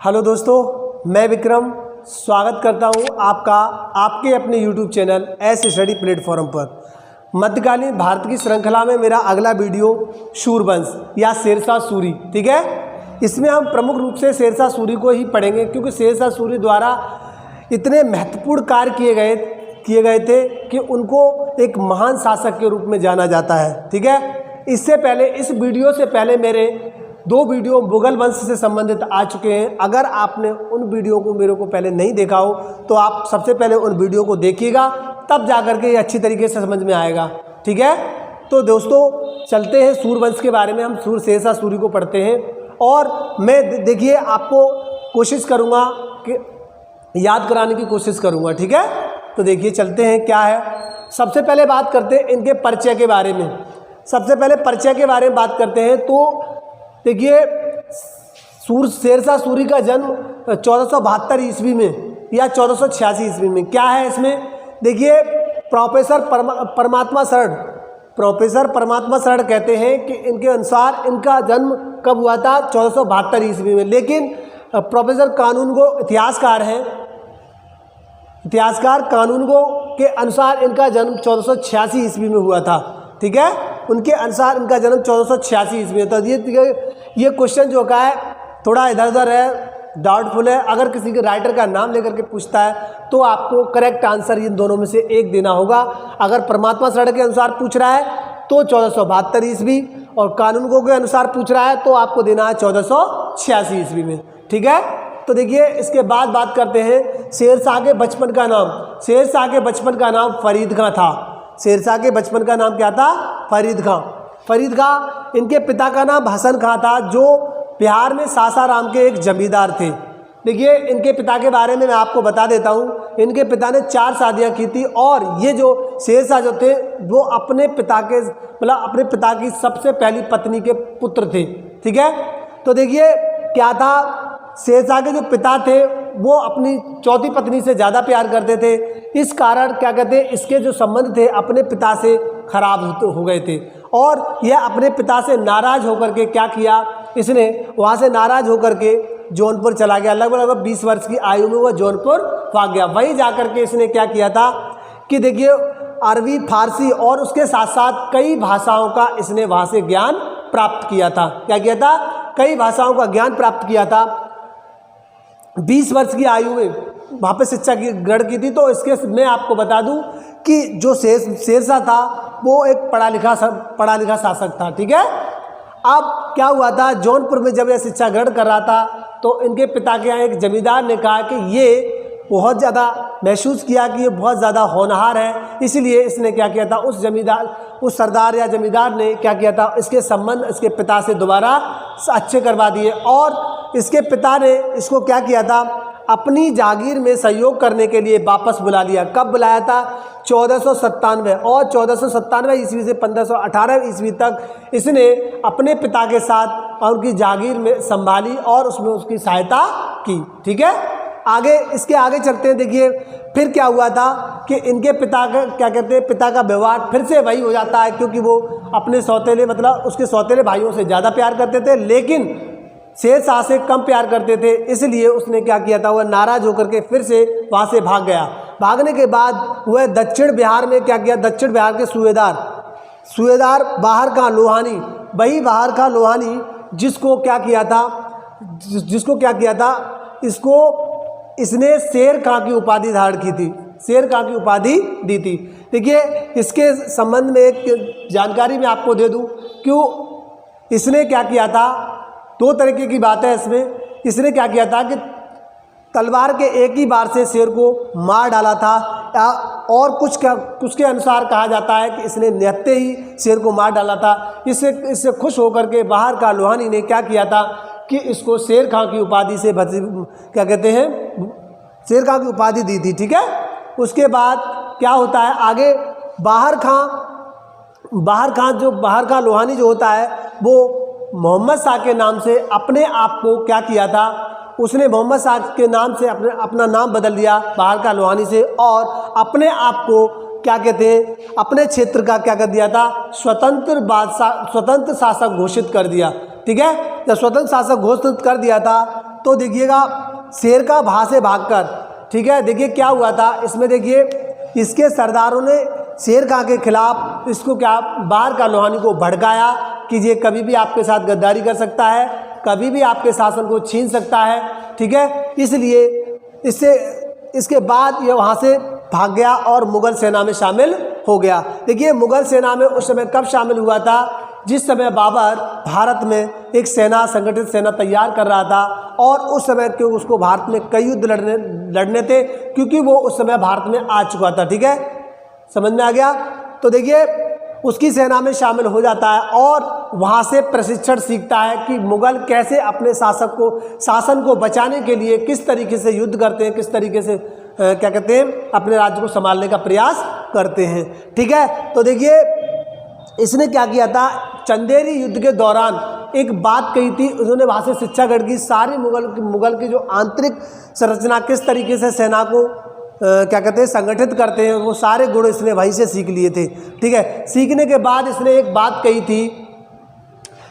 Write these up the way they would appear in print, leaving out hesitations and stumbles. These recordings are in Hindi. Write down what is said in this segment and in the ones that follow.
हेलो दोस्तों, मैं विक्रम स्वागत करता हूं आपका आपके अपने YouTube channel S study platform पर। मध्यकालीन भारत की श्रृंखला में मेरा अगला वीडियो सूरवंश या शेरशाह सूरी, ठीक है। इसमें हम प्रमुख रूप से शेरशाह सूरी को ही पढ़ेंगे, क्योंकि शेरशाह सूरी द्वारा इतने महत्वपूर्ण कार्य किए गए थे कि उनको एक महान शासक के रूप में जाना जाता है, ठीक है। इससे पहले, इस वीडियो से पहले मेरे 2 वीडियो मुगल वंश से संबंधित आ चुके हैं। अगर आपने उन वीडियो को मेरे को पहले नहीं देखा हो तो आप सबसे पहले उन वीडियो को देखिएगा, तब जा कर के ये अच्छी तरीके से समझ में आएगा, ठीक है। तो दोस्तों चलते हैं सूरवंश के बारे में। हम शेरशाह सूरी को पढ़ते हैं और मैं देखिए आपको कोशिश करूँगा कि याद कराने की कोशिश करूँगा, ठीक है। तो देखिए चलते हैं क्या है। सबसे पहले बात करते हैं इनके परिचय के बारे में। सबसे पहले परिचय के बारे में बात करते हैं तो देखिए शेरशाह सूरी का जन्म 1472 ईस्वी में या 1486 ईस्वी में। क्या है इसमें, देखिए प्रोफेसर परमात्मा शरण कहते हैं कि इनके अनुसार इनका जन्म कब हुआ था, 1472 ईस्वी में। लेकिन प्रोफेसर कानूनगो इतिहासकार कानूनगो के अनुसार इनका जन्म 1486 ईस्वी में हुआ था, ठीक है। उनके अनुसार इनका जन्म 1486 ईस्वी में। तो ये क्वेश्चन जो का है थोड़ा इधर उधर है, डाउटफुल है। अगर किसी के राइटर का नाम लेकर के पूछता है तो आपको करेक्ट आंसर इन दोनों में से एक देना होगा। अगर परमात्मा शरण के अनुसार पूछ रहा है तो 1472 ईस्वी, और कानूनगो के अनुसार पूछ रहा है तो आपको देना है 1486 ईस्वी में, ठीक है। तो देखिए इसके बाद बात करते हैं शेरशाह के बचपन का नाम। शेरशाह के बचपन का नाम फरीद खां था। शेरशाह के बचपन का नाम क्या था, फरीद खां। फरीद खां, इनके पिता का नाम हसन खां था, जो बिहार में सासाराम के एक जमींदार थे। देखिए इनके पिता के बारे में मैं आपको बता देता हूँ। इनके पिता ने 4 शादियाँ की थी, और ये जो शेरशाह जो थे वो अपने पिता की सबसे पहली पत्नी के पुत्र थे, ठीक है। तो देखिए क्या था, शेरशाह के जो पिता थे वो अपनी चौथी पत्नी से ज़्यादा प्यार करते थे। इस कारण क्या कहते हैं, इसके जो संबंध थे अपने पिता से खराब हो गए थे, और यह अपने पिता से नाराज़ होकर के क्या किया, इसने वहाँ से नाराज़ होकर के जौनपुर चला गया। लगभग 20 वर्ष की आयु में वह जौनपुर भाग गया। वहीं जा कर के इसने क्या किया था कि देखिए अरबी, फारसी और उसके साथ साथ कई भाषाओं का इसने वहाँ से ज्ञान प्राप्त किया था। क्या किया था, कई भाषाओं का ज्ञान प्राप्त किया था। 20 वर्ष की आयु में वहाँ पे शिक्षा की ग्रहण की थी। तो इसके मैं आपको बता दूं कि जो शेरशाह था वो एक पढ़ा लिखा शासक था, ठीक है। अब क्या हुआ था, जौनपुर में जब यह शिक्षा ग्रहण कर रहा था तो इनके पिता के यहाँ एक जमींदार ने कहा कि ये बहुत ज़्यादा महसूस किया कि ये बहुत ज़्यादा होनहार है। इसलिए इसने क्या किया था, उस सरदार या जमींदार ने क्या किया था, इसके संबंध इसके पिता से दोबारा अच्छे करवा दिए। और इसके पिता ने इसको क्या किया था, अपनी जागीर में सहयोग करने के लिए वापस बुला लिया। कब बुलाया था, 1497, और 1497 ईस्वी से 1518 ईस्वी तक इसने अपने पिता के साथ और उनकी जागीर में संभाली और उसमें उसकी सहायता की, ठीक है। इसके आगे चलते हैं। देखिए फिर क्या हुआ था कि इनके पिता का क्या कहते हैं, पिता का व्यवहार फिर से वही हो जाता है, क्योंकि वो अपने उसके सौतेले भाइयों से ज़्यादा प्यार करते थे, लेकिन शेरशाह से कम प्यार करते थे। इसलिए उसने क्या किया था, वह नाराज़ होकर के फिर से वहाँ से भाग गया। भागने के बाद वह दक्षिण बिहार में क्या किया, दक्षिण बिहार के सूबेदार बाहर खां लोहानी, वही बाहर खां लोहानी जिसको क्या किया था, इसने शेर खां की उपाधि धारण की थी, शेर खां की उपाधि दी थी। देखिए इसके संबंध में एक जानकारी मैं आपको दे दूं, क्यों इसने क्या किया था, 2 तरीके की बात है इसमें। इसने क्या किया था कि तलवार के एक ही बार से शेर को मार डाला था, और कुछ के अनुसार कहा जाता है कि इसने निहत्ते ही शेर को मार डाला था। इससे खुश होकर के बाहर का लोहानी ने क्या किया था कि इसको शेर खां की उपाधि से क्या कहते हैं, शेर खां की उपाधि दी थी, ठीक है। उसके बाद क्या होता है आगे, बाहर खां लोहानी जो होता है वो मोहम्मद शाह के नाम से अपने आप को क्या किया था, उसने मोहम्मद शाह के नाम से अपना नाम बदल दिया बाहर का लोहानी से, और अपने आप को क्या कहते हैं, अपने क्षेत्र का क्या कर दिया था, स्वतंत्र शासक घोषित कर दिया, ठीक है। जब स्वतंत्र शासक घोषित कर दिया था तो देखिएगा शेर का वहाँ से भागकर, ठीक है, देखिए क्या हुआ था इसमें। देखिए इसके सरदारों ने शेर खां के खिलाफ इसको क्या बाहर का लोहानी को भड़काया कि ये कभी भी आपके साथ गद्दारी कर सकता है, कभी भी आपके शासन को छीन सकता है, ठीक है। इसलिए इसके बाद ये वहाँ से भाग गया और मुग़ल सेना में शामिल हो गया। देखिए मुग़ल सेना में उस समय कब शामिल हुआ था, जिस समय बाबर भारत में एक सेना, संगठित सेना तैयार कर रहा था, और उस समय क्यों उसको भारत में कई युद्ध लड़ने थे, क्योंकि वो उस समय भारत में आ चुका था, ठीक है, समझ में आ गया। तो देखिए उसकी सेना में शामिल हो जाता है और वहाँ से प्रशिक्षण सीखता है कि मुग़ल कैसे अपने शासन को बचाने के लिए किस तरीके से युद्ध करते हैं, किस तरीके से क्या कहते हैं अपने राज्य को संभालने का प्रयास करते हैं, ठीक है। तो देखिए इसने क्या किया था, चंदेरी युद्ध के दौरान एक बात कही थी, उन्होंने वहाँ से शिक्षा ग्रहण की, सारी मुग़ल की जो आंतरिक संरचना, किस तरीके से सेना को क्या कहते हैं संगठित करते हैं, वो सारे गुण इसने वहीं से सीख लिए थे, ठीक है। सीखने के बाद इसने एक बात कही थी,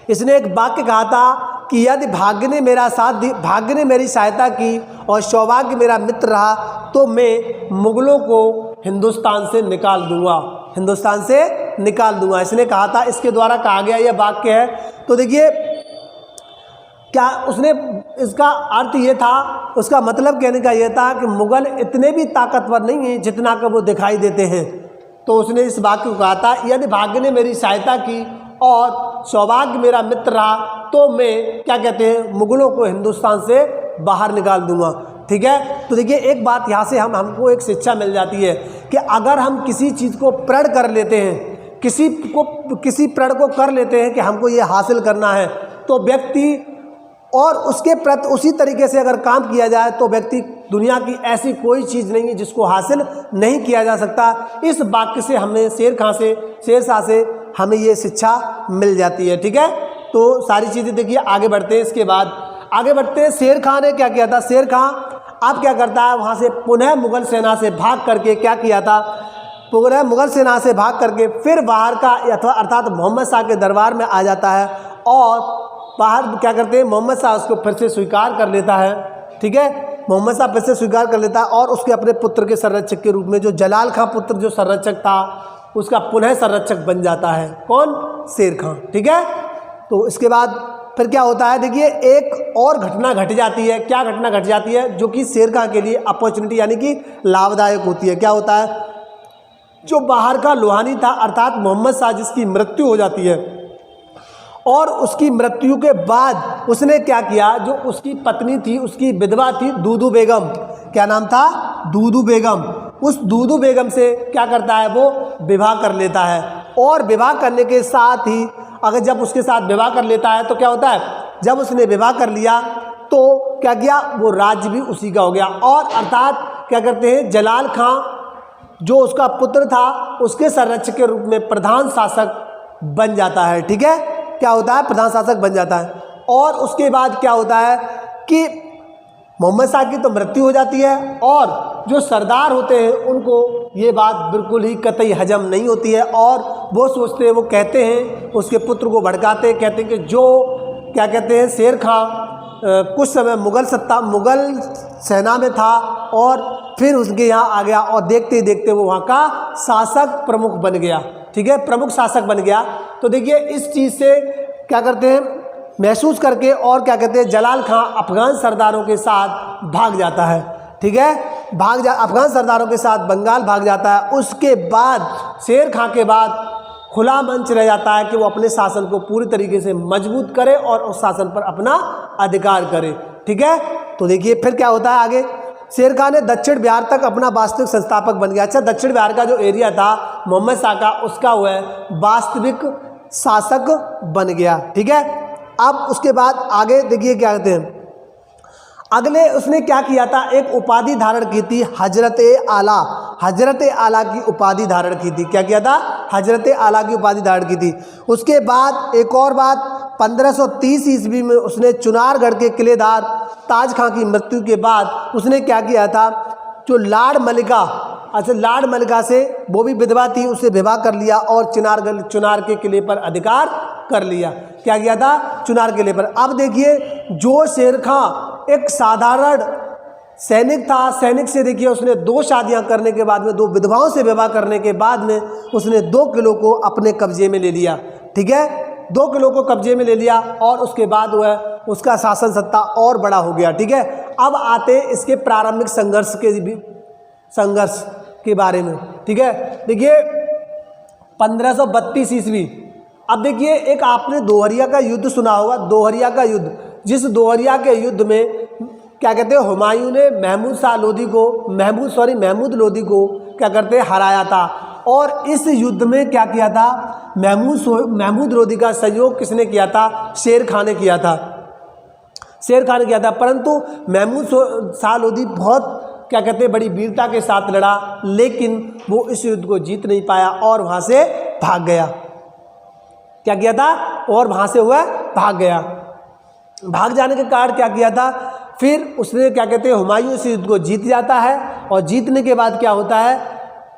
इसने एक वाक्य कहा था कि यदि भाग्य ने मेरा साथ दी, भाग्य ने मेरी सहायता की और सौभाग्य मेरा मित्र रहा, तो मैं मुग़लों को हिंदुस्तान से निकाल दूंगा, हिंदुस्तान से निकाल दूंगा, इसने कहा था। इसके द्वारा कहा गया यह वाक्य है। तो देखिए क्या उसने, इसका अर्थ ये था, उसका मतलब कहने का ये था कि मुग़ल इतने भी ताकतवर नहीं हैं जितना कि वो दिखाई देते हैं। तो उसने इस वाक्य को कहा था, यदि भाग्य ने मेरी सहायता की और सौभाग्य मेरा मित्र रहा, तो मैं क्या कहते हैं मुग़लों को हिंदुस्तान से बाहर निकाल दूंगा, ठीक है। तो देखिए एक बात यहाँ से हमको एक शिक्षा मिल जाती है कि अगर हम किसी चीज़ को प्रण कर लेते हैं, किसी प्रण को कर लेते हैं कि हमको ये हासिल करना है, तो व्यक्ति और उसके प्रति उसी तरीके से अगर काम किया जाए तो व्यक्ति, दुनिया की ऐसी कोई चीज़ नहीं है जिसको हासिल नहीं किया जा सकता। इस वाक्य से हमें शेरशाह से हमें ये शिक्षा मिल जाती है, ठीक है। तो सारी चीज़ें देखिए आगे बढ़ते हैं। इसके बाद आगे बढ़ते हैं, शेर खां ने क्या किया था, शेर खां अब क्या करता है, वहाँ से पुनः मुग़ल सेना से भाग करके क्या किया था, पुनः मुग़ल सेना से भाग करके फिर बाहर का अर्थात मोहम्मद शाह के दरबार में आ जाता है और बाहर क्या करते हैं, मोहम्मद शाह उसको फिर से स्वीकार कर लेता है, ठीक है। मोहम्मद शाह फिर से स्वीकार कर लेता है और उसके अपने पुत्र के संरक्षक के रूप में जो जलाल खां पुत्र जो संरक्षक था, उसका पुनः संरक्षक बन जाता है, कौन, शेर खां, ठीक है। तो इसके बाद फिर क्या होता है, देखिए एक और घटना घट जाती है। क्या घटना घट जाती है, जो कि शेर खां के लिए अपॉर्चुनिटी यानी कि लाभदायक होती है। क्या होता है, जो बाहर का लोहानी था अर्थात मोहम्मद शाह, जिसकी मृत्यु हो जाती है, और उसकी मृत्यु के बाद उसने क्या किया, जो उसकी पत्नी थी, उसकी विधवा थी दूदू बेगम, क्या नाम था, दूदू बेगम, उस दूदू बेगम से क्या करता है, वो विवाह कर लेता है। और विवाह करने के साथ ही अगर जब उसके साथ विवाह कर लेता है तो क्या होता है, जब उसने विवाह कर लिया तो क्या किया, वो राज्य भी उसी का हो गया, और अर्थात क्या करते हैं, जलाल खां जो उसका पुत्र था उसके संरक्षक के रूप में प्रधान शासक बन जाता है, ठीक है। क्या होता है, प्रधान शासक बन जाता है। और उसके बाद क्या होता है कि मोहम्मद शाह की तो मृत्यु हो जाती है और जो सरदार होते हैं उनको ये बात बिल्कुल ही कतई हजम नहीं होती है, और वो सोचते हैं, वो कहते हैं, उसके पुत्र को भड़काते हैं, कहते हैं कि जो क्या कहते हैं, शेर खां कुछ समय मुग़ल सेना में था और फिर उसके यहाँ आ गया और देखते ही देखते वो वहाँ का शासक प्रमुख बन गया, ठीक है, प्रमुख शासक बन गया। तो देखिए इस चीज़ से क्या करते हैं, महसूस करके, और क्या कहते हैं, जलाल खां अफ़गान सरदारों के साथ भाग जाता है, ठीक है, अफ़गान सरदारों के साथ बंगाल भाग जाता है। उसके बाद शेर खां के बाद खुला मंच रह जाता है कि वो अपने शासन को पूरी तरीके से मजबूत करे और उस शासन पर अपना अधिकार करे, ठीक है। तो देखिए फिर क्या होता है आगे, शेर खां ने दक्षिण बिहार तक अपना वास्तविक संस्थापक बन गया। अच्छा, दक्षिण बिहार का जो एरिया था मोहम्मद शाह का, उसका वो है वास्तविक शासक बन गया, ठीक है। अब उसके बाद आगे देखिए क्या कहते हैं, अगले उसने क्या किया था, एक उपाधि धारण की थी, हजरत आला की उपाधि धारण की थी। क्या किया था, हजरत आला की उपाधि धारण की थी। उसके बाद एक और बात, 1530 ईस्वी में उसने चुनारगढ़ के किलेदार ताज खां की मृत्यु के बाद उसने क्या किया था, जो लाड़ मलिका से, वो भी विधवा थी, उससे विवाह कर लिया और चुनार के किले पर अधिकार कर लिया। क्या किया था? चुनार किले पर। अब देखिए जो शेर खां एक साधारण सैनिक था, सैनिक से देखिए उसने 2 शादियां करने के बाद में 2 विधवाओं से विवाह करने के बाद में उसने 2 किलो को अपने कब्जे में ले लिया। ठीक है, 2 किलो को कब्जे में ले लिया और उसके बाद वह उसका शासन सत्ता और बड़ा हो गया। ठीक है, अब आते इसके प्रारंभिक संघर्ष के बारे में। ठीक है, देखिए 1532 ईस्वी। अब देखिए एक आपने दोहरिया का युद्ध सुना होगा, दोहरिया का युद्ध, जिस दोहरिया के युद्ध में क्या कहते हैं हुमायूं ने महमूद लोदी को क्या करते हराया था। और इस युद्ध में क्या किया था? महमूद लोदी का सहयोग किसने किया था? शेर खां ने किया था। शेर खां ने किया था, परंतु महमूद शाह लोदी बहुत क्या कहते हैं बड़ी वीरता के साथ लड़ा, लेकिन वो इस युद्ध को जीत नहीं पाया और वहाँ से भाग गया। क्या किया था? और वहाँ से वह भाग गया। भाग जाने के कारण क्या किया था? फिर उसने क्या कहते हैं हुमायूं इस युद्ध को जीत जाता है और जीतने के बाद क्या होता है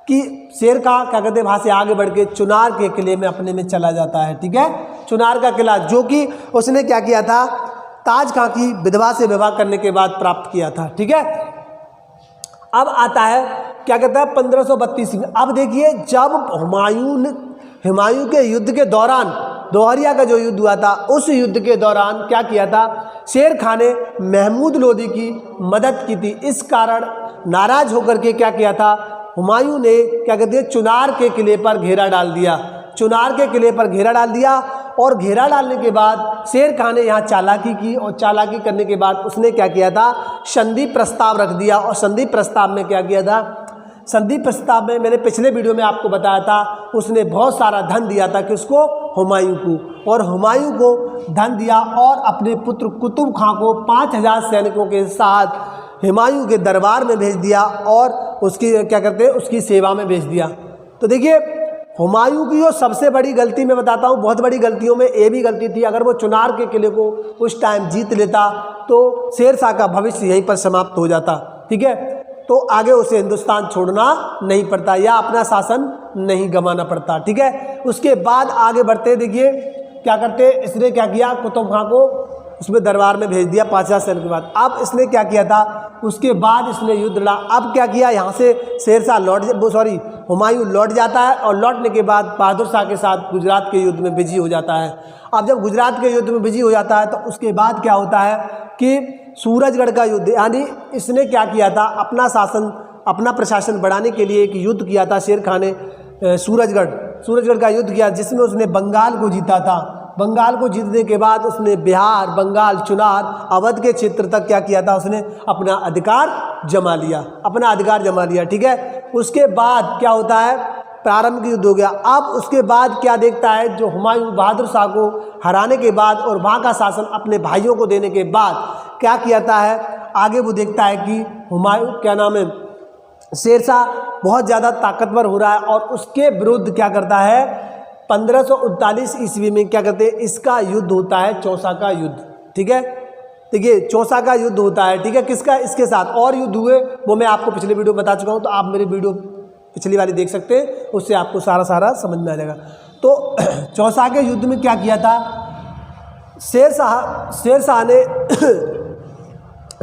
कि शेर खां क्या कहते हैं वहाँ से आगे बढ़ के चुनार के किले में अपने में चला जाता है। ठीक है, चुनार का किला जो कि उसने क्या किया था? ताज खां की विधवा से विवाह करने के बाद प्राप्त किया था। ठीक है, अब आता है क्या कहता है 1532 में। अब देखिए जब हुमायूं के युद्ध के दौरान, दोहरिया का जो युद्ध हुआ था, उस युद्ध के दौरान क्या किया था? शेर खां ने महमूद लोदी की मदद की थी। इस कारण नाराज होकर के क्या किया था? हुमायूं ने क्या कहते हैं चुनार के किले पर घेरा डाल दिया। चुनार के किले पर घेरा डाल दिया और घेरा डालने के बाद शेर खां ने यहाँ चालाकी की और चालाकी करने के बाद उसने क्या किया था? संधि प्रस्ताव रख दिया। और संधि प्रस्ताव में क्या किया था? संधि प्रस्ताव में मैंने पिछले वीडियो में आपको बताया था, उसने बहुत सारा धन दिया था किसको? हुमायूं को। और हुमायूं को धन दिया और अपने पुत्र कुतुब खां को 5000 सैनिकों के साथ हुमायूं के दरबार में भेज दिया और उसकी क्या करते हैं उसकी सेवा में भेज दिया। तो देखिए हुमायूं की जो सबसे बड़ी गलती मैं बताता हूँ, बहुत बड़ी गलतियों में ये भी गलती थी, अगर वो चुनार के किले को उस टाइम जीत लेता तो शेर शाह का भविष्य यहीं पर समाप्त हो जाता। ठीक है, तो आगे उसे हिंदुस्तान छोड़ना नहीं पड़ता या अपना शासन नहीं गंवाना पड़ता। ठीक है, उसके बाद आगे बढ़ते देखिए क्या करते, इसने क्या किया? कुतुब खां को उसमें दरबार में भेज दिया 5000 सैनिक के बाद। अब इसने क्या किया था? उसके बाद इसने युद्ध लड़ा। अब क्या किया? यहाँ से हुमायूं लौट जाता है और लौटने के बाद बहादुर शाह के साथ गुजरात के युद्ध में बिजी हो जाता है। अब जब गुजरात के युद्ध में बिजी हो जाता है तो उसके बाद क्या होता है कि सूरजगढ़ का युद्ध, यानी इसने क्या किया था? अपना शासन, अपना प्रशासन बढ़ाने के लिए एक युद्ध किया था शेर खां ने। सूरजगढ़ का युद्ध किया जिसमें उसने बंगाल को जीता था। बंगाल को जीतने के बाद उसने बिहार, बंगाल, चुनार, अवध के क्षेत्र तक क्या किया था? उसने अपना अधिकार जमा लिया। ठीक है, उसके बाद क्या होता है? प्रारंभिक युद्ध हो गया। अब उसके बाद क्या देखता है? जो हुमायूं बहादुर शाह को हराने के बाद और वहाँ का शासन अपने भाइयों को देने के बाद क्या किया है? आगे वो देखता है कि हुमायूं क्या नाम है शेर शाह बहुत ज़्यादा ताकतवर हो रहा है और उसके विरुद्ध क्या करता है? 1539 ईस्वी में क्या करते हैं? इसका युद्ध होता है चौसा का युद्ध। ठीक है, देखिए चौसा का युद्ध होता है। ठीक है, किसका? इसके साथ और युद्ध हुए वो मैं आपको पिछले वीडियो बता चुका हूँ, तो आप मेरी वीडियो पिछली वाली देख सकते हैं, उससे आपको सारा समझ में आ जाएगा। तो चौसा के युद्ध में क्या किया था?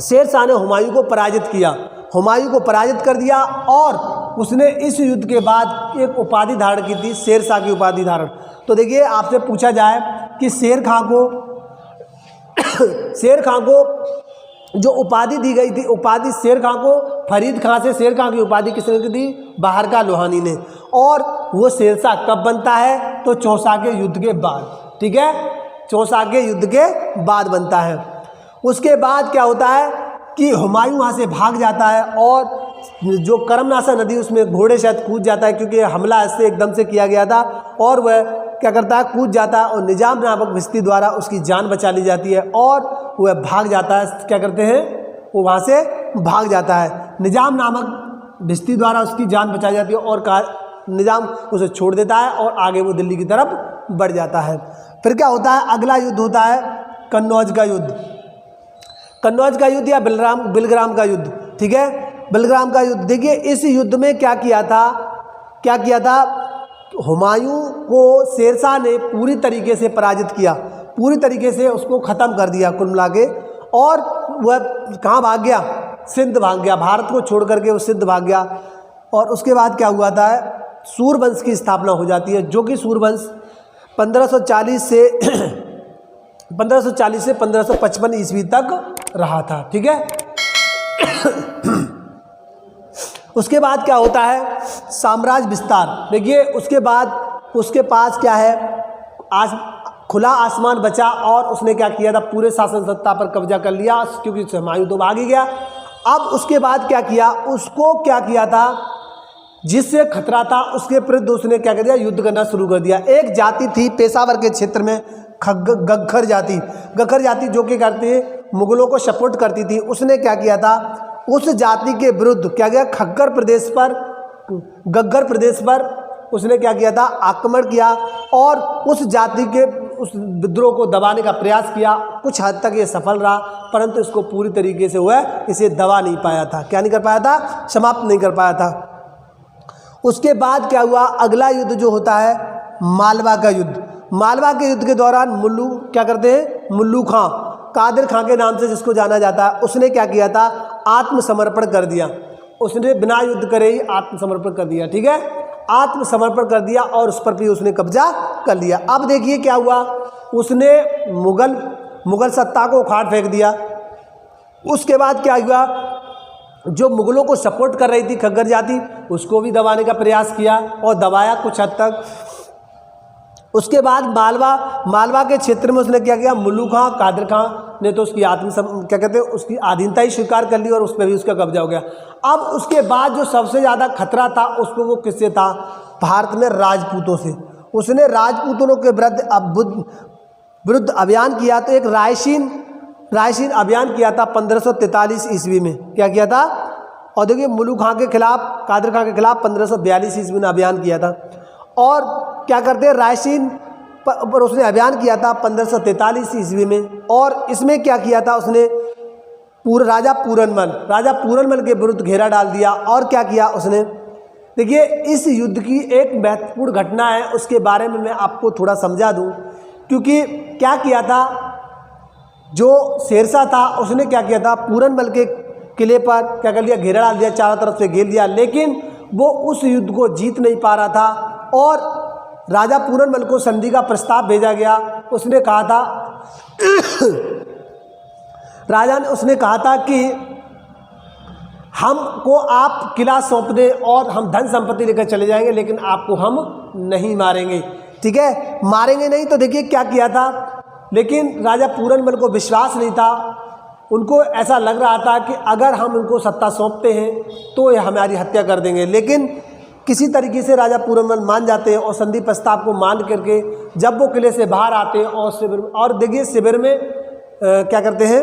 शेर शाह ने हुमायूं को पराजित किया, हुमायूं को पराजित कर दिया और उसने इस युद्ध के बाद एक उपाधि धारण की थी, शेर शाह की उपाधि धारण। तो देखिए आपसे पूछा जाए कि शेर खां को जो उपाधि दी गई थी, उपाधि शेर खां को फरीद खां से शेर खां की उपाधि किसने दी? बाहर का लोहानी ने। और वो शेर शाह कब बनता है? तो चौसा के युद्ध के बाद। ठीक है, चौसा के युद्ध के बाद बनता है। उसके बाद क्या होता है कि हुमायूं वहाँ से भाग जाता है और जो करमनाशा नदी उसमें घोड़े शायद कूद जाता है, क्योंकि हमला इससे एकदम से किया गया था, और वह क्या करता है? कूद जाता है और निजाम नामक भिस्ती द्वारा उसकी जान बचा ली जाती है और वह भाग जाता है। क्या करते हैं? वो वहाँ से भाग जाता है। निजाम नामक भिस्ती द्वारा उसकी जान बचाई जाती है और निजाम उसे छोड़ देता है और आगे वो दिल्ली की तरफ बढ़ जाता है। फिर क्या होता है? अगला युद्ध होता है कन्नौज का युद्ध। कन्नौज का युद्ध या बिलग्राम का युद्ध। ठीक है, बिलग्राम का युद्ध। देखिए इस युद्ध में क्या किया था हुमायूं को शेरशाह ने पूरी तरीके से पराजित किया, पूरी तरीके से उसको ख़त्म कर दिया कुल मिला के। और वह कहाँ भाग गया? सिंध भाग गया, भारत को छोड़ करके वो सिंध भाग गया। और उसके बाद क्या हुआ था, सूर्यवंश की स्थापना हो जाती है, जो कि सूर्यवंश 1540 से 1555 ईस्वी तक रहा था। ठीक है। उसके बाद क्या होता है, साम्राज्य विस्तार। देखिए उसके पास क्या है, आज खुला आसमान बचा और उसने क्या किया था, पूरे शासन सत्ता पर कब्जा कर लिया, क्योंकि हुमायूं तो भाग ही गया। अब उसके बाद क्या किया, उसको क्या किया था, जिससे खतरा था उसके विरुद्ध उसने क्या कर दिया, युद्ध करना शुरू कर दिया। एक जाति थी पेशावर के क्षेत्र में, गग्खर जाति जो कि करती मुगलों को सपोर्ट करती थी। उसने क्या किया था, उस जाति के विरुद्ध क्या किया, गग्खर प्रदेश पर उसने क्या किया था, आक्रमण किया और उस जाति के उस विद्रोह को दबाने का प्रयास किया। कुछ हद तक ये सफल रहा, परंतु इसको पूरी तरीके से वह इसे दबा नहीं पाया था। क्या नहीं कर पाया था, समाप्त नहीं कर पाया था। उसके बाद क्या हुआ, अगला युद्ध जो होता है मालवा का युद्ध। मालवा के युद्ध के दौरान मुल्लू क्या करते हैं, मुल्लू खां, कादिर खां के नाम से जिसको जाना जाता है, उसने क्या किया था, आत्मसमर्पण कर दिया। उसने बिना युद्ध करे ही आत्मसमर्पण कर दिया। ठीक है, आत्मसमर्पण कर दिया और उस पर भी उसने कब्जा कर लिया। अब देखिए क्या हुआ, उसने मुगल सत्ता को उखाड़ फेंक दिया। उसके बाद क्या हुआ, जो मुगलों को सपोर्ट कर रही थी खग्गर जाति, उसको भी दबाने का प्रयास किया और दबाया कुछ हद तक। उसके बाद मालवा के क्षेत्र में उसने क्या किया, मुल्लू खां, कादिर खां ने तो उसकी उसकी अधीनता ही स्वीकार कर ली और उस पर भी उसका कब्जा हो गया। अब उसके बाद जो सबसे ज़्यादा खतरा था उसको वो किससे था, भारत में राजपूतों से। उसने राजपूतों के विरुद्ध अभियान किया। तो एक रायसीन अभियान किया था 1543 ईस्वी में। क्या किया था, और देखिए मुल्लू खां के खिलाफ, कादिर खां के खिलाफ 1542 ईस्वी में अभियान किया था। और क्या करते हैं, रायसीन पर उसने अभियान किया था 1543 ईस्वी में। और इसमें क्या किया था, उसने राजा पूरनमल के विरुद्ध घेरा डाल दिया। और क्या किया उसने, देखिए इस युद्ध की एक महत्वपूर्ण घटना है, उसके बारे में मैं आपको थोड़ा समझा दूं। क्योंकि क्या किया था, जो शेरशाह था उसने क्या किया था, पूरनमल के किले पर क्या कर लिया, घेरा डाल दिया, चारों तरफ से घेर दिया। लेकिन वो उस युद्ध को जीत नहीं पा रहा था और राजा पूरनमल को संधि का प्रस्ताव भेजा गया। उसने कहा था राजा ने उसने कहा था कि हमको आप किला सौंप दें और हम धन संपत्ति लेकर चले जाएंगे, लेकिन आपको हम नहीं मारेंगे। ठीक है, मारेंगे नहीं। तो देखिए क्या किया था, लेकिन राजा पूरनमल को विश्वास नहीं था। उनको ऐसा लग रहा था कि अगर हम उनको सत्ता सौंपते हैं तो ये हमारी हत्या कर देंगे। लेकिन किसी तरीके से राजा पूरनमल मान जाते हैं और संधि प्रस्ताव को मान करके जब वो किले से बाहर आते हैं और देखिए शिविर में क्या करते हैं,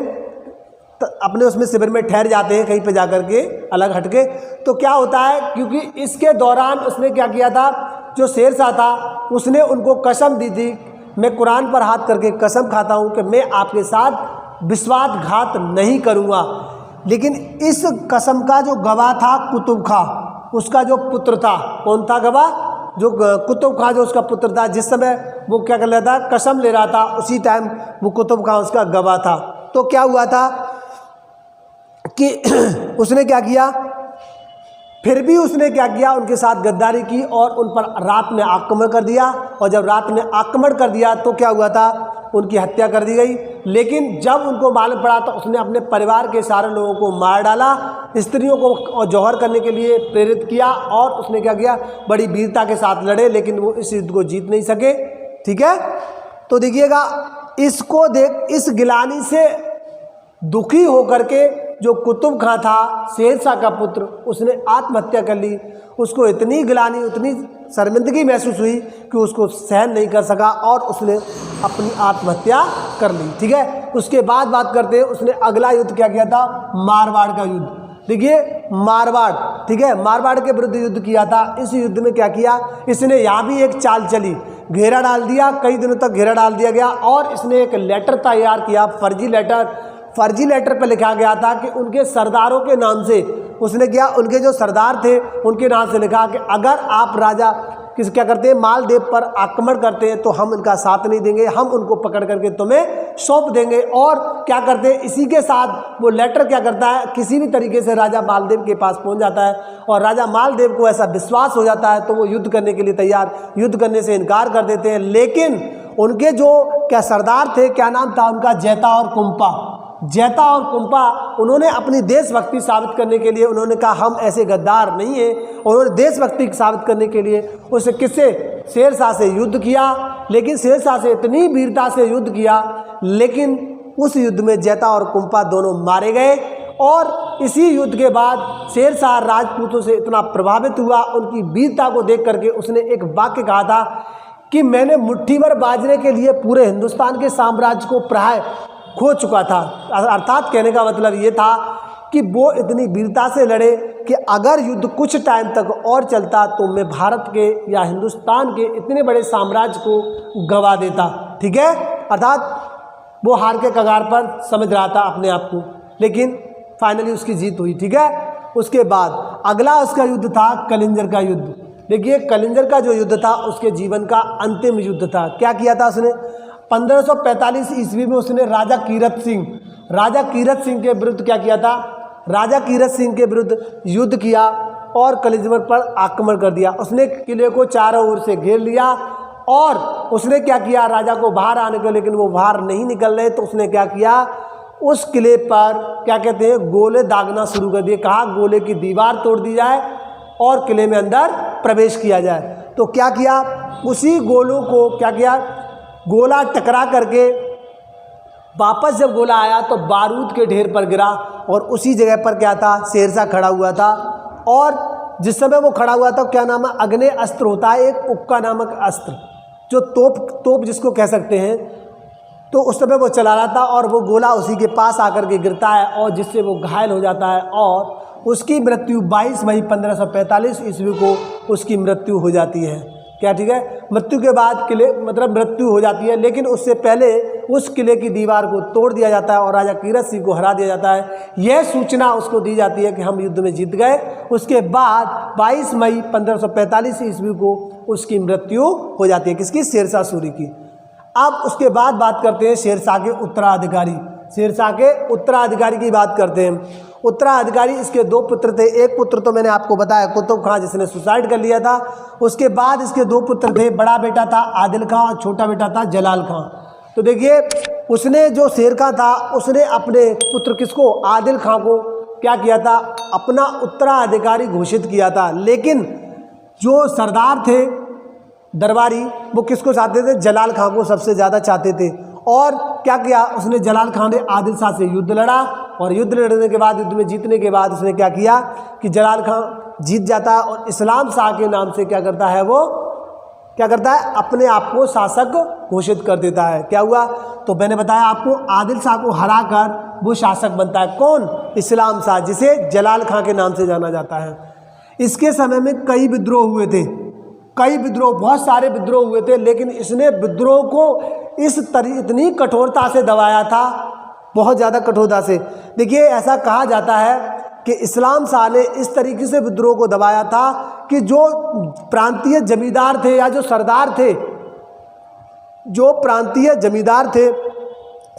अपने उसमें शिविर में ठहर जाते हैं कहीं पे जाकर के अलग हटके। तो क्या होता है, क्योंकि इसके दौरान उसने क्या किया था, जो शेरशाह था उसने उनको कसम दी थी, मैं कुरान पर हाथ करके कसम खाता हूँ कि मैं आपके साथ विश्वासघात नहीं करूँगा। लेकिन इस कसम का जो गवाह था कुतुब खां, उसका जो पुत्र था, कौन था गवाह, जो कुतुब खां जो उसका पुत्र था, जिस समय वो क्या कर रहा था, कसम ले रहा था, उसी टाइम वो कुतुब खां उसका गवाह था। तो क्या हुआ था कि उसने क्या किया, फिर भी उसने क्या किया, उनके साथ गद्दारी की और उन पर रात में आक्रमण कर दिया। और जब रात में आक्रमण कर दिया तो क्या हुआ था, उनकी हत्या कर दी गई। लेकिन जब उनको मालूम पड़ा तो उसने अपने परिवार के सारे लोगों को मार डाला, स्त्रियों को जौहर करने के लिए प्रेरित किया और उसने क्या किया, बड़ी वीरता के साथ लड़े, लेकिन वो इस युद्ध को जीत नहीं सके। ठीक है, तो देखिएगा इसको इस गिलानी से दुखी होकर के जो कुतुब खां था, शेरशाह का पुत्र, उसने आत्महत्या कर ली। उसको इतनी गिलानी, इतनी शर्मिंदगी महसूस हुई कि उसको सहन नहीं कर सका और उसने अपनी आत्महत्या कर ली। ठीक है, उसके बाद बात करते हैं, उसने अगला युद्ध क्या किया था, मारवाड़ का युद्ध। देखिए मारवाड़, ठीक है, मारवाड़ के विरुद्ध युद्ध किया था। इस युद्ध में क्या किया, इसने यहाँ भी एक चाल चली, घेरा डाल दिया, कई दिनों तक घेरा डाल दिया गया और इसने एक लेटर तैयार किया, फर्जी लेटर पर लिखा गया था कि उनके सरदारों के नाम से, उसने किया, उनके जो सरदार थे उनके नाम से लिखा कि अगर आप राजा क्या करते हैं, मालदेव पर आक्रमण करते हैं, तो हम इनका साथ नहीं देंगे, हम उनको पकड़ करके तुम्हें सौंप देंगे। और क्या करते हैं, इसी के साथ वो लेटर क्या करता है, किसी भी तरीके से राजा मालदेव के पास पहुंच जाता है और राजा मालदेव को ऐसा विश्वास हो जाता है तो वो युद्ध करने के लिए तैयार, युद्ध करने से इनकार कर देते हैं। लेकिन उनके जो क्या सरदार थे, क्या नाम था उनका, जैता और कुंपा, जैता और कुंपा, उन्होंने अपनी देशभक्ति साबित करने के लिए उन्होंने कहा हम ऐसे गद्दार नहीं हैं। उन्होंने देशभक्ति साबित करने के लिए उससे किससे, शेरशाह से युद्ध किया। लेकिन शेरशाह से इतनी वीरता से युद्ध किया, लेकिन उस युद्ध में जैता और कुंपा दोनों मारे गए। और इसी युद्ध के बाद शेरशाह राजपूतों से इतना प्रभावित हुआ, उनकी वीरता को देख करके उसने एक वाक्य कहा था कि मैंने मुट्ठी भर बाजरे के लिए पूरे हिंदुस्तान के साम्राज्य को प्राय खो चुका था। अर्थात कहने का मतलब ये था कि वो इतनी वीरता से लड़े कि अगर युद्ध कुछ टाइम तक और चलता तो मैं भारत के या हिंदुस्तान के इतने बड़े साम्राज्य को गंवा देता। ठीक है, अर्थात वो हार के कगार पर समझ रहा था अपने आप को, लेकिन फाइनली उसकी जीत हुई। ठीक है, उसके बाद अगला उसका युद्ध था कलिंजर का युद्ध। देखिए, कलिंजर का जो युद्ध था उसके जीवन का अंतिम युद्ध था। क्या किया था उसने, 1545 ईस्वी में उसने राजा कीरत सिंह के विरुद्ध क्या किया था, राजा कीरत सिंह के विरुद्ध युद्ध किया और कलिंजर पर आक्रमण कर दिया। उसने किले को चारों ओर से घेर लिया और उसने क्या किया, राजा को बाहर आने को, लेकिन वो बाहर नहीं निकल रहे, तो उसने क्या किया, उस किले पर क्या कहते हैं, गोले दागना शुरू कर दिए। कहा गोले की दीवार तोड़ दी जाए और किले में अंदर प्रवेश किया जाए। तो क्या किया, उसी गोलों को क्या किया, गोला टकरा करके वापस जब गोला आया तो बारूद के ढेर पर गिरा और उसी जगह पर क्या था, शेरशाह खड़ा हुआ था। और जिस समय वो खड़ा हुआ था, क्या नाम है, अग्नि अस्त्र होता है एक, उक्का नामक अस्त्र, जो तोप जिसको कह सकते हैं, तो उस समय वो चला रहा था और वो गोला उसी के पास आकर के गिरता है और जिससे वो घायल हो जाता है और उसकी मृत्यु 22 मई 1545 ईस्वी को उसकी मृत्यु हो जाती है। क्या, ठीक है, मृत्यु के बाद किले मतलब मृत्यु हो जाती है, लेकिन उससे पहले उस किले की दीवार को तोड़ दिया जाता है और राजा कीरत सिंह को हरा दिया जाता है। यह सूचना उसको दी जाती है कि हम युद्ध में जीत गए। उसके बाद 22 मई 1545 ईस्वी को उसकी मृत्यु हो जाती है, किसकी, शेरशाह सूरी की। अब उसके बाद बात करते हैं शेरशाह के उत्तराधिकारी, शेरशाह के उत्तराधिकारी की बात करते हैं। उत्तराधिकारी इसके दो पुत्र थे। एक पुत्र तो मैंने आपको बताया कुतुब खां, जिसने सुसाइड कर लिया था। उसके बाद इसके दो पुत्र थे, बड़ा बेटा था आदिल खां और छोटा बेटा था जलाल खां। तो देखिए, उसने जो शेर खां था उसने अपने पुत्र किसको, आदिल खां को क्या किया था, अपना उत्तराधिकारी घोषित किया था। लेकिन जो सरदार थे दरबारी, वो किसको चाहते थे, जलाल खां को सबसे ज़्यादा चाहते थे। और क्या किया उसने, जलाल खां ने आदिल शाह से युद्ध लड़ा और युद्ध लड़ने के बाद, युद्ध में जीतने के बाद उसने क्या किया कि जलाल खां जीत जाता है और इस्लाम शाह के नाम से क्या करता है, वो क्या करता है, अपने आप को शासक घोषित कर देता है। क्या हुआ, तो मैंने बताया आपको, आदिल शाह को हराकर वो शासक बनता है। कौन, इस्लाम शाह, जिसे जलाल खां के नाम से जाना जाता है। इसके समय में कई विद्रोह हुए थे, कई विद्रोह, बहुत सारे विद्रोह हुए थे, लेकिन इसने विद्रोह को इतनी कठोरता से दबाया था, बहुत ज़्यादा कठोरता से। देखिए, ऐसा कहा जाता है कि इस्लाम शाह ने इस तरीके से विद्रोह को दबाया था कि जो प्रांतीय जमींदार थे या जो सरदार थे, जो प्रांतीय जमींदार थे,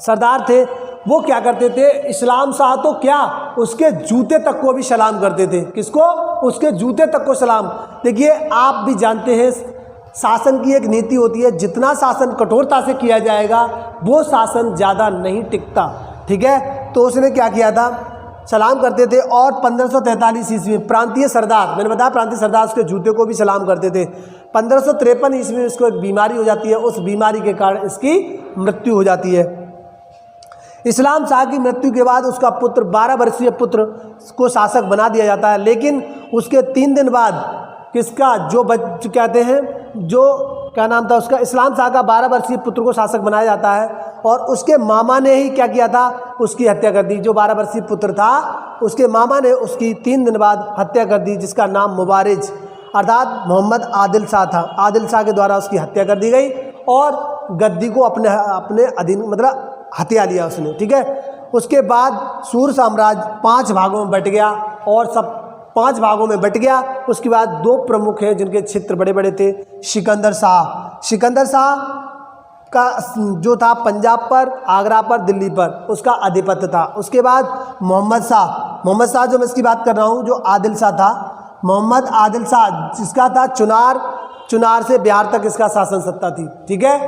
सरदार थे, वो क्या करते थे, इस्लाम शाह तो क्या, उसके जूते तक को भी सलाम करते थे। किसको, उसके जूते तक को सलाम। देखिए, आप भी जानते हैं शासन की एक नीति होती है, जितना शासन कठोरता से किया जाएगा वो शासन ज़्यादा नहीं टिकता। ठीक है, तो उसने क्या किया था, सलाम करते थे। और 1543 ईस्वी में प्रांतीय सरदार, मैंने बताया प्रांतीय सरदार उसके जूते को भी सलाम करते थे। 1553 ईस्वी में इसको एक बीमारी हो जाती है, उस बीमारी के कारण इसकी मृत्यु हो जाती है। इस्लाम शाह की मृत्यु के बाद उसका पुत्र, 12 वर्षीय पुत्र को शासक बना दिया जाता है। लेकिन उसके 3 दिन बाद किसका, जो कहते हैं, जो क्या नाम था उसका, इस्लाम शाह का 12 वर्षीय पुत्र को शासक बनाया जाता है और उसके मामा ने ही क्या किया था, उसकी हत्या कर दी। जो 12 वर्षीय पुत्र था उसके मामा ने उसकी 3 दिन बाद हत्या कर दी, जिसका नाम मुबारिज अर्थात मोहम्मद आदिल शाह था। आदिल शाह के द्वारा उसकी हत्या कर दी गई और गद्दी को अपने अधीन मतलब हत्या लिया उसने। ठीक है, उसके बाद सूर साम्राज्य 5 भागों में बट गया और सब 5 भागों में बट गया। उसके बाद 2 प्रमुख हैं जिनके क्षेत्र बड़े बड़े थे। सिकंदर शाह का जो था पंजाब पर, आगरा पर, दिल्ली पर उसका आधिपत्य था। उसके बाद मोहम्मद शाह जो मैं इसकी बात कर रहा हूँ, जो आदिल शाह था, मोहम्मद आदिल शाह, जिसका था चुनार से बिहार तक इसका शासन सत्ता थी। ठीक है,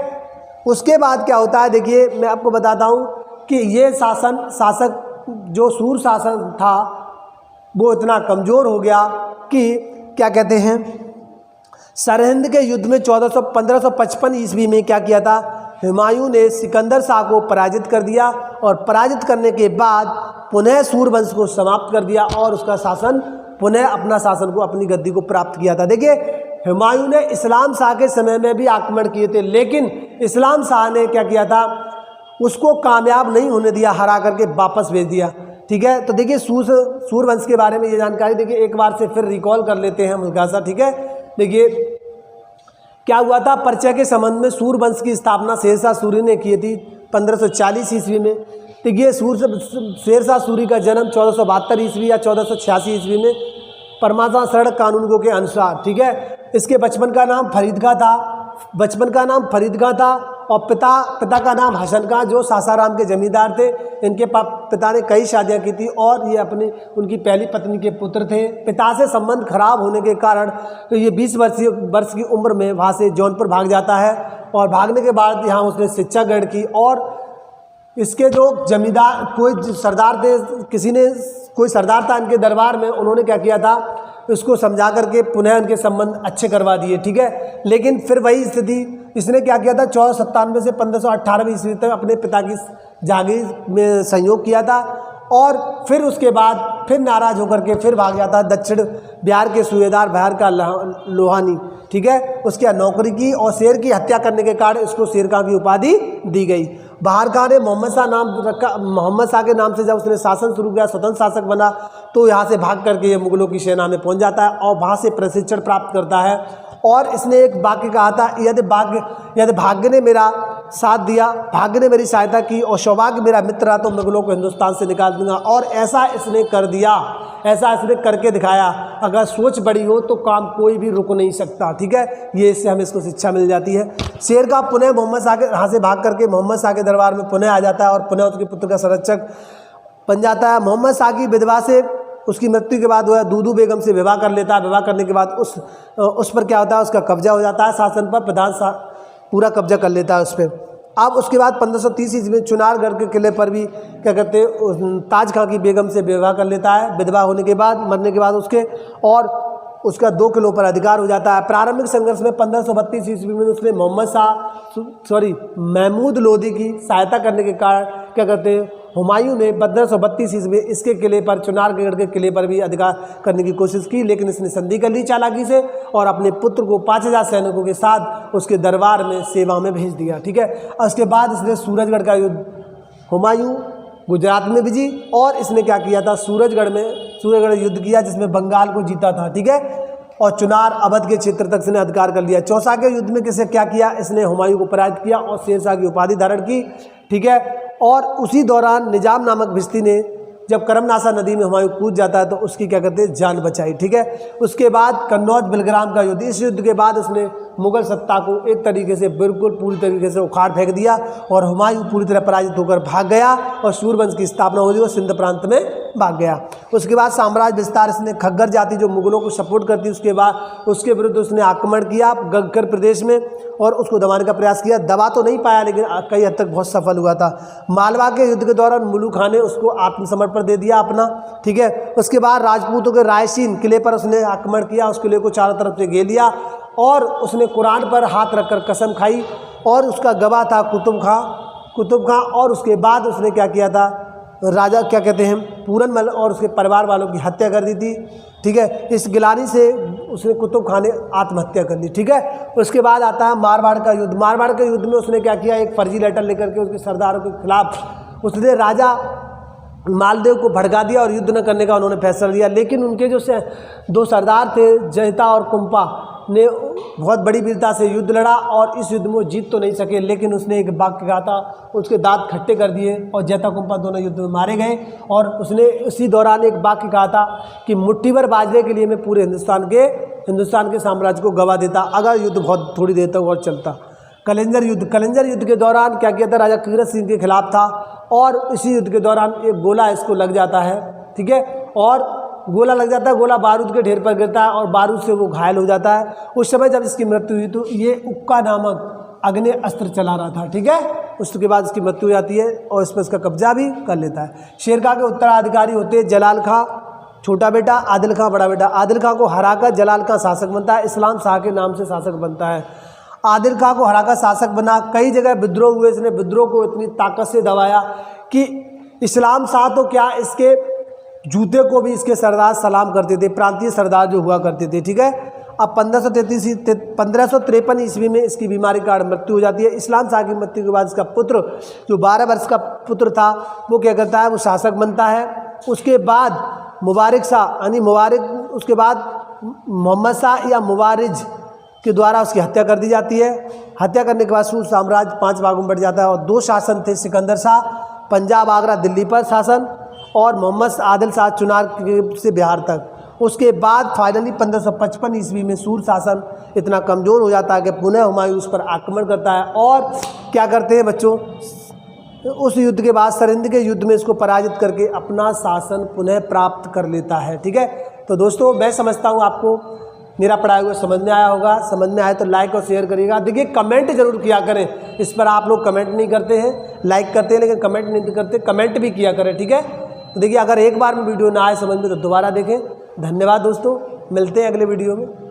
उसके बाद क्या होता है, देखिए मैं आपको बताता हूँ कि ये शासक जो सूर शासन था वो इतना कमज़ोर हो गया कि क्या कहते हैं, सरहिंद के युद्ध में 1555 ईस्वी में क्या किया था, हुमायूं ने सिकंदर शाह को पराजित कर दिया और पराजित करने के बाद पुनः सूरवंश को समाप्त कर दिया और उसका शासन पुनः अपना शासन को, अपनी गद्दी को प्राप्त किया था। देखिए हुमायूं ने इस्लाम शाह के समय में भी आक्रमण किए थे, लेकिन इस्लाम शाह ने क्या किया था, उसको कामयाब नहीं होने दिया, हरा करके वापस भेज दिया। ठीक है, तो देखिए सूरवंश के बारे में ये जानकारी देखिए एक बार से फिर रिकॉल कर लेते हैं हम हल्का सा। ठीक है, देखिए क्या हुआ था, परिचय के संबंध में सूरवंश की स्थापना शेरशाह सूरी ने की थी 1540 ईस्वी में। देखिए शेरशाह सूरी का जन्म 1472 ईस्वी या 1486 ईस्वी में परमात्मा शरण कानूनगो के अनुसार। ठीक है, इसके बचपन का नाम फरीदगाह था और पिता का नाम हसन खां, जो सासाराम के जमींदार थे। इनके पिता ने कई शादियां की थी और ये उनकी पहली पत्नी के पुत्र थे। पिता से संबंध खराब होने के कारण तो ये 20 वर्ष की उम्र में वहाँ से जौनपुर भाग जाता है और भागने के बाद यहाँ उसने शिक्षा ग्रहण की। और इसके जो जमींदार कोई सरदार था इनके दरबार में, उन्होंने क्या किया था, उसको समझा करके पुनः उनके संबंध अच्छे करवा दिए। ठीक है, लेकिन फिर वही स्थिति, इसने क्या किया था, 1497 से 1518 ईस्वी तक अपने पिता की जागीर में संयोग किया था और फिर उसके बाद फिर नाराज होकर के फिर भाग जाता है दक्षिण बिहार के सूबेदार बिहार का लोहानी। ठीक है, उसकी नौकरी की और शेर की हत्या करने के कारण इसको शेर खां की उपाधि दी गई। बहार खां ने मोहम्मद शाह के नाम से जब उसने शासन शुरू किया, स्वतंत्र शासक बना, तो यहाँ से भाग करके ये मुगलों की सेना में पहुँच जाता है और वहाँ से प्रशिक्षण प्राप्त करता है। और इसने एक वाक्य कहा था, यदि भाग्य ने मेरा साथ दिया, भाग्य ने मेरी सहायता की और सौभाग्य मेरा मित्र रहा तो मुगलों को हिंदुस्तान से निकाल दूंगा। और ऐसा इसने कर दिया, ऐसा इसने करके दिखाया। अगर सोच बड़ी हो तो काम कोई भी रुक नहीं सकता। ठीक है, ये इससे हमें इसको शिक्षा मिल जाती है। शेर खां पुनः मोहम्मद शाह के यहाँ से भाग करके मोहम्मद शाह के दरबार में पुनः आ जाता है और पुनः उसके पुत्र का संरक्षक बन जाता है। मोहम्मद शाह की विधवा से उसकी मृत्यु के बाद वह दूदू बेगम से विवाह कर लेता है। विवाह करने के बाद उस पर क्या होता है, उसका कब्जा हो जाता है, शासन पर प्रधान पूरा कब्जा कर लेता है उस पर। अब उसके बाद 1530 ईस्वी में चुनारगढ़ के किले पर भी क्या कहते हैं, ताज खां की बेगम से विवाह कर लेता है। विधवा होने के बाद, मरने के बाद उसके, और उसका 2 किलों पर अधिकार हो जाता है। प्रारंभिक संघर्ष में 1532 ईस्वी में उसने महमूद लोदी की सहायता करने के कारण क्या कहते हैं, हुमायूं ने 1532 ईस्वी में इसके किले पर, चुनारगढ़ के किले पर भी अधिकार करने की कोशिश की, लेकिन इसने संधि कर ली चालाकी से और अपने पुत्र को 5000 सैनिकों के साथ उसके दरबार में सेवा में भेज दिया। ठीक है, और उसके बाद इसने सूरजगढ़ का युद्ध, हुमायूं गुजरात में भी जी, और इसने क्या किया था, सूरजगढ़ युद्ध किया जिसमें बंगाल को जीता था। ठीक है, और चुनार अवध के क्षेत्र तक इसने अधिकार कर लिया। चौसा के युद्ध में किसे क्या किया, इसने हुमायूं को पराजित किया और शेरशाह की उपाधि धारण की। ठीक है, और उसी दौरान निजाम नामक भिश्ती ने जब करमनासा नदी में हुमायूं कूद जाता है तो उसकी क्या कहते हैं, जान बचाई। ठीक है, उसके बाद कन्नौज बिलग्राम का युद्ध, इस युद्ध के बाद उसने मुगल सत्ता को एक तरीके से बिल्कुल पूरी तरीके से उखाड़ फेंक दिया और हुमायूं पूरी तरह पराजित होकर भाग गया और सूरवंश की स्थापना हुई और सिंध प्रांत में भाग गया। उसके बाद साम्राज्य विस्तार, इसने खग्गर जाति जो मुगलों को सपोर्ट करती, उसके विरुद्ध उसने आक्रमण किया गग्गर प्रदेश में और उसको दबाने का प्रयास किया। दबा तो नहीं पाया लेकिन कई हद तक बहुत सफल हुआ था। मालवा के युद्ध के दौरान मुलू खां ने उसको आत्मसमर्पण दे दिया अपना। ठीक है, उसके बाद राजपूतों के रायसीन किले पर उसने आक्रमण किया, उस किले को चारों तरफ से घेर लिया और उसने कुरान पर हाथ रखकर कसम खाई और उसका गवाह था कुतुब खां। और उसके बाद उसने क्या किया था, राजा क्या कहते हैं, पूरनमल और उसके परिवार वालों की हत्या कर दी थी। ठीक है, इस गिलानी से उसने कुतुब खां ने आत्महत्या कर ली। ठीक है, उसके बाद आता है मारवाड़ का युद्ध। मारवाड़ के युद्ध में उसने क्या किया, एक फर्जी लेटर लेकर के उसके सरदारों के खिलाफ उसने राजा मालदेव को भड़का दिया और युद्ध न करने का उन्होंने फैसला लिया। लेकिन उनके जो 2 सरदार थे, जयता और कुंपा, ने बहुत बड़ी वीरता से युद्ध लड़ा और इस युद्ध में वो जीत तो नहीं सके, लेकिन उसने एक वाक्य कहा था, उसके दांत खट्टे कर दिए और जैता कुंपा दोनों युद्ध में मारे गए। और उसने उसी दौरान एक वाक्य कहा था कि मुट्ठी भर बाजरे के लिए मैं पूरे हिंदुस्तान के साम्राज्य को गवा देता अगर युद्ध बहुत थोड़ी देर तक और चलता। कलिंजर युद्ध के दौरान क्या किया था, राजा कीरत सिंह के खिलाफ था और इसी युद्ध के दौरान एक गोला इसको लग जाता है, ठीक है, और गोला लग जाता है, गोला बारूद के ढेर पर गिरता है और बारूद से वो घायल हो जाता है। उस समय जब इसकी मृत्यु हुई तो ये उक्का नामक अग्नि अस्त्र चला रहा था, ठीक है। उसके बाद इसकी मृत्यु हो जाती है और इस पर इसका कब्जा भी कर लेता है। शेरशाह के उत्तराधिकारी होते हैं जलाल खां छोटा बेटा, आदिल खां बड़ा बेटा। आदिल खां को हराकर जलाल खां शासक बनता है, इस्लाम शाह के नाम से शासक बनता है। आदिल खां को हराकर शासक बना, कई जगह विद्रोह हुए, इसने विद्रोह को इतनी ताकत से दबाया कि इस्लाम शाह तो क्या, इसके जूते को भी इसके सरदार सलाम करते थे, प्रांतीय सरदार जो हुआ करते थे, ठीक है। अब 1553 ईस्वी में इसकी बीमारी का मृत्यु हो जाती है। इस्लाम शाह की मृत्यु के बाद इसका पुत्र जो 12 वर्ष का पुत्र था वो क्या करता है, वो शासक बनता है। उसके बाद मुबारक शाह यानी उसके बाद मोहम्मद शाह या मुबारिज के द्वारा उसकी हत्या कर दी जाती है। हत्या करने के बाद सूर साम्राज्य 5 भागों में बढ़ जाता है और 2 शासन थे, सिकंदर शाह पंजाब आगरा दिल्ली पर शासन और मोहम्मद आदिल शाह चुनार से बिहार तक। उसके बाद फाइनली 1555 ईस्वी में सूर शासन इतना कमज़ोर हो जाता है कि पुनः हुमायूं उस पर आक्रमण करता है और क्या करते हैं बच्चों, उस युद्ध के बाद सरिंद के युद्ध में इसको पराजित करके अपना शासन पुनः प्राप्त कर लेता है, ठीक है। तो दोस्तों मैं समझता हूँ आपको मेरा पढ़ाया हुआ समझ में आया होगा। समझ में आए तो लाइक और शेयर करिएगा। देखिए कमेंट जरूर किया करें, इस पर आप लोग कमेंट नहीं करते हैं, लाइक करते हैं लेकिन कमेंट नहीं करते, कमेंट भी किया करें, ठीक है। तो देखिए अगर एक बार में वीडियो ना आए समझ में तो दोबारा देखें। धन्यवाद दोस्तों, मिलते हैं अगले वीडियो में।